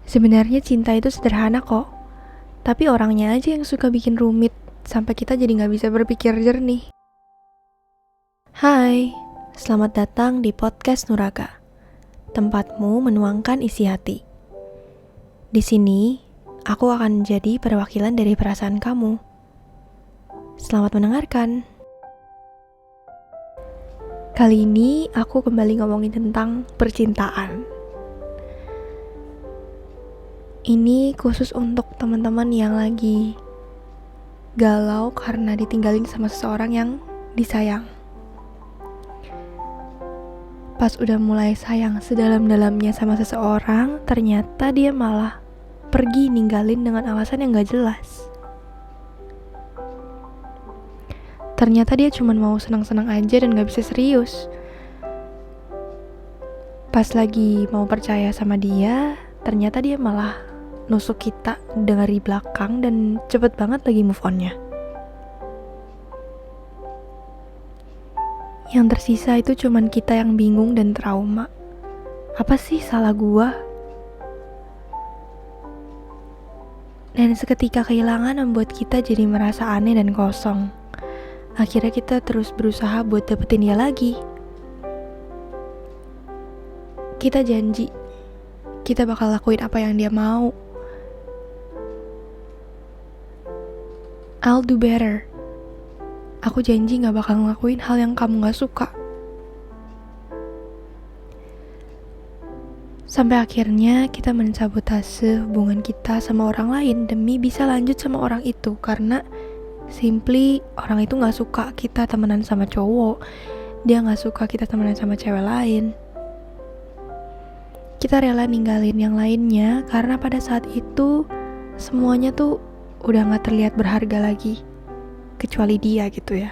Sebenarnya cinta itu sederhana kok, tapi orangnya aja yang suka bikin rumit, sampai kita jadi gak bisa berpikir jernih. Hai, selamat datang di podcast Nuraga, tempatmu menuangkan isi hati. Di sini, aku akan menjadi perwakilan dari perasaan kamu. Selamat mendengarkan. Kali ini aku kembali ngomongin tentang percintaan. Ini khusus untuk teman-teman yang lagi galau karena ditinggalin sama seseorang yang disayang. Pas udah mulai sayang sedalam-dalamnya sama seseorang, ternyata dia malah pergi ninggalin dengan alasan yang gak jelas. Ternyata dia cuma mau senang-senang aja dan gak bisa serius. Pas lagi mau percaya sama dia, ternyata dia malah nusuk kita dari belakang dan cepet banget lagi move on-nya. Yang tersisa itu cuman kita yang bingung dan trauma. Apa sih salah gua? Dan seketika kehilangan membuat kita jadi merasa aneh dan kosong. Akhirnya kita terus berusaha buat dapetin dia lagi. Kita janji, kita bakal lakuin apa yang dia mau. I'll do better. Aku janji gak bakal ngelakuin hal yang kamu gak suka. Sampai akhirnya kita mensabotase hubungan kita sama orang lain demi bisa lanjut sama orang itu. Karena simply orang itu gak suka kita temenan sama cowok. Dia gak suka kita temenan sama cewek lain. Kita rela ninggalin yang lainnya karena pada saat itu semuanya tuh udah gak terlihat berharga lagi. Kecuali dia gitu ya.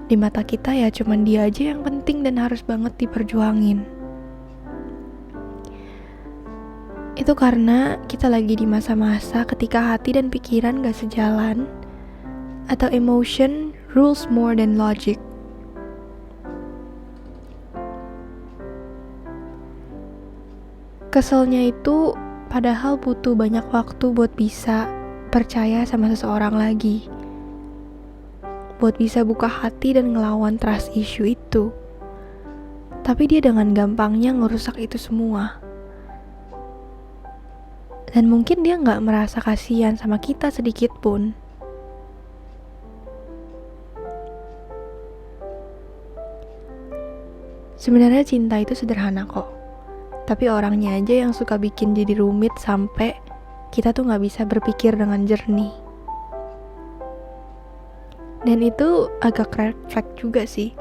Di mata kita ya cuman dia aja yang penting dan harus banget diperjuangin. Itu karena kita lagi di masa-masa ketika hati dan pikiran gak sejalan, atau emotion rules more than logic. Keselnya itu padahal butuh banyak waktu buat bisa percaya sama seseorang lagi, buat bisa buka hati dan ngelawan trust issue itu. Tapi dia dengan gampangnya ngerusak itu semua. Dan mungkin dia gak merasa kasihan sama kita sedikit pun. Sebenarnya cinta itu sederhana kok, tapi orangnya aja yang suka bikin jadi rumit sampai kita tuh gak bisa berpikir dengan jernih. Dan itu agak red flag juga sih,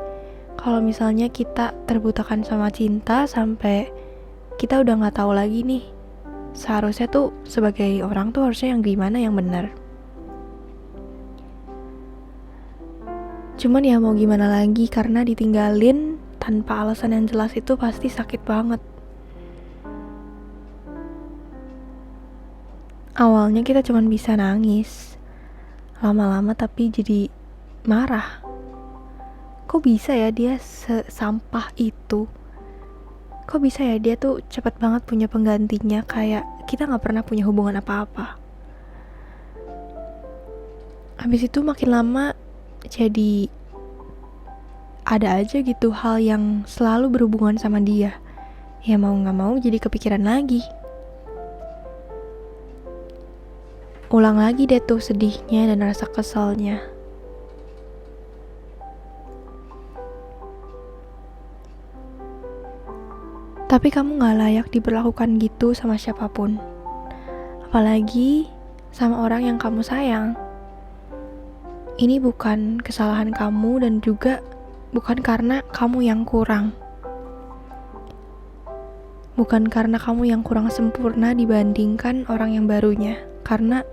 kalau misalnya kita terbutakan sama cinta sampai kita udah gak tahu lagi nih, seharusnya tuh sebagai orang tuh harusnya yang gimana yang benar. Cuman ya mau gimana lagi, karena ditinggalin tanpa alasan yang jelas itu pasti sakit banget. Awalnya kita cuman bisa nangis, lama-lama tapi jadi marah. Kok bisa ya dia sesampah itu? Kok bisa ya dia tuh cepat banget punya penggantinya, kayak kita gak pernah punya hubungan apa-apa. Habis itu makin lama jadi ada aja gitu hal yang selalu berhubungan sama dia. Ya mau gak mau jadi kepikiran lagi. Ulang lagi deh tuh sedihnya dan rasa keselnya. Tapi kamu gak layak diperlakukan gitu sama siapapun. Apalagi sama orang yang kamu sayang. Ini bukan kesalahan kamu dan juga bukan karena kamu yang kurang. Bukan karena kamu yang kurang sempurna dibandingkan orang yang barunya. Karena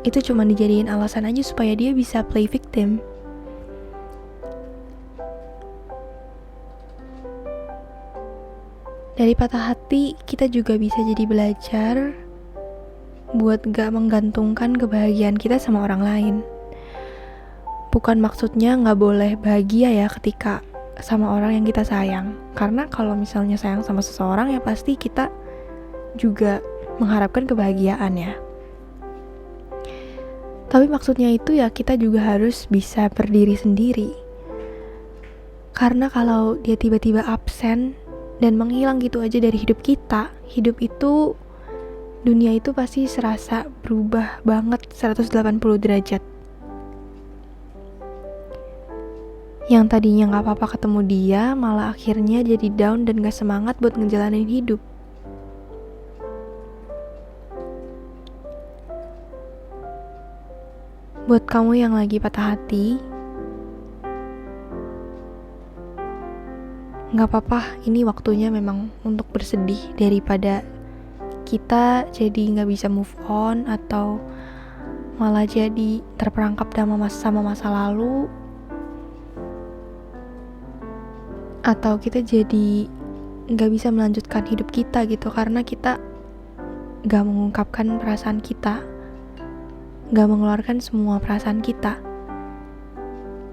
itu cuma dijadiin alasan aja supaya dia bisa play victim. Dari patah hati, kita juga bisa jadi belajar buat gak menggantungkan kebahagiaan kita sama orang lain. Bukan maksudnya gak boleh bahagia ya ketika sama orang yang kita sayang. Karena kalau misalnya sayang sama seseorang ya pasti kita juga mengharapkan kebahagiaan ya. Tapi maksudnya itu ya kita juga harus bisa berdiri sendiri. Karena kalau dia tiba-tiba absen dan menghilang gitu aja dari hidup kita, hidup itu, dunia itu pasti serasa berubah banget 180 derajat. Yang tadinya gak apa-apa ketemu dia, malah akhirnya jadi down dan gak semangat buat ngejalanin hidup. Buat kamu yang lagi patah hati, gak apa-apa, ini waktunya memang untuk bersedih daripada kita jadi gak bisa move on atau malah jadi terperangkap sama masa lalu, atau kita jadi gak bisa melanjutkan hidup kita gitu karena kita gak mengungkapkan perasaan kita, gak mengeluarkan semua perasaan kita.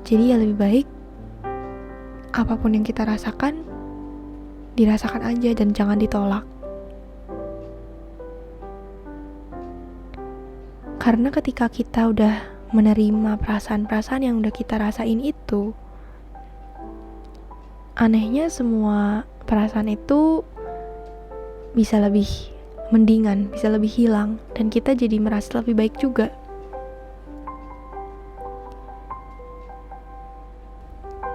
Jadi ya lebih baik apapun yang kita rasakan, dirasakan aja dan jangan ditolak. Karena ketika kita udah menerima perasaan-perasaan yang udah kita rasain itu, anehnya semua perasaan itu bisa lebih mendingan, bisa lebih hilang, dan kita jadi merasa lebih baik juga.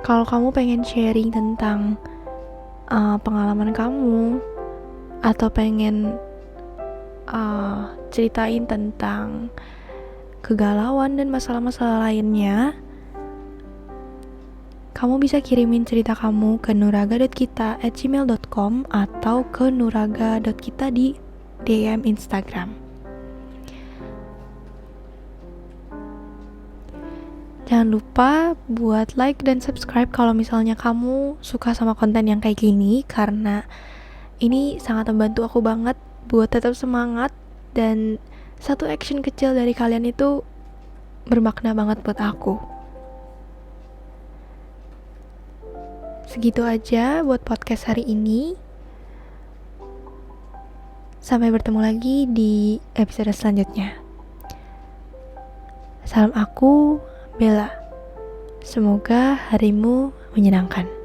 Kalau kamu pengen sharing tentang pengalaman kamu, atau pengen ceritain tentang kegalauan dan masalah-masalah lainnya, kamu bisa kirimin cerita kamu ke nuraga.kita@gmail.com atau ke nuraga.kita di DM Instagram. Jangan lupa buat like dan subscribe kalau misalnya kamu suka sama konten yang kayak gini, karena ini sangat membantu aku banget buat tetap semangat, dan satu action kecil dari kalian itu bermakna banget buat aku. Segitu aja buat podcast hari ini. Sampai bertemu lagi di episode selanjutnya. Salam aku, Bella. Semoga harimu menyenangkan.